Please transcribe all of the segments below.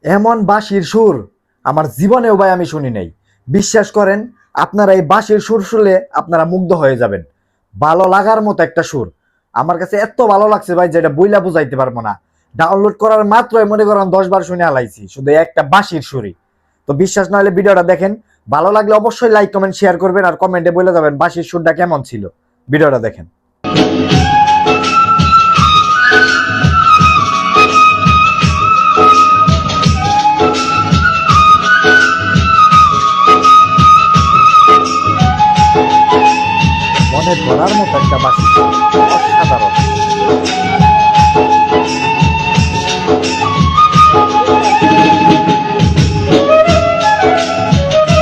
এমন বাঁশির সুর আমার জীবনেও ভাই আমি শুনি নাই। বিশ্বাস করেন, আপনারা এই বাঁশির সুর শুনলে আপনারা মুগ্ধ হয়ে যাবেন। ভালো লাগার মতো একটা সুর। আমার কাছে এত ভালো লাগছে ভাই, যেটা বইলা বুঝাইতে পারবো না। ডাউনলোড করার মাত্রই মনে করেন 10 বার শুনে হালাইছি শুধু একটা বাঁশির সুরই। তো বিশ্বাস না হলে ভিডিওটা দেখেন। ভালো লাগলে অবশ্যই লাইক কমেন্ট শেয়ার করবেন, আর কমেন্টে বলে যাবেন বাঁশির সুরটা কেমন ছিল। ভিডিওটা দেখেন। মনে ধরার মতো একটা বাঁশি, অসাধারণ।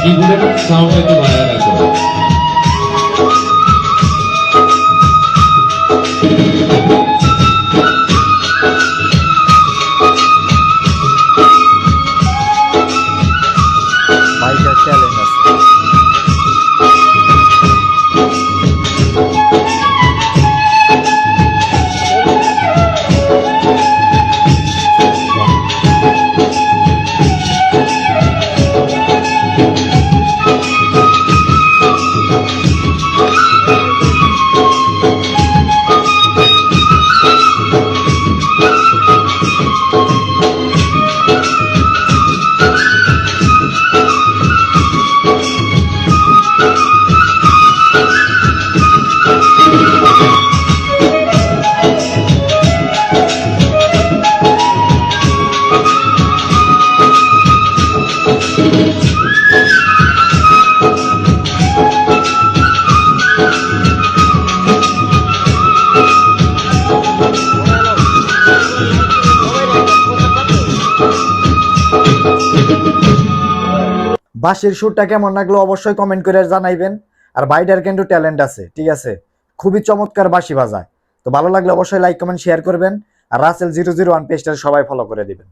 কিবোর্ডের সাউন্ড একটু বাড়ায় রাখো। ভাইটার ট্যালেন্ট আছে। বাঁশির সুরটা কেমন লাগলো অবশ্যই কমেন্ট করে জানাইবেন। আর ভাইটার কিন্তু ট্যালেন্ট আছে, ঠিক আছে, খুবই চমৎকার বাঁশি বাজায়। তো ভালো লাগলে অবশ্যই লাইক কমেন্ট শেয়ার করবেন। আর রাসেল 001 পেজটা সবাই ফলো করে দিবেন।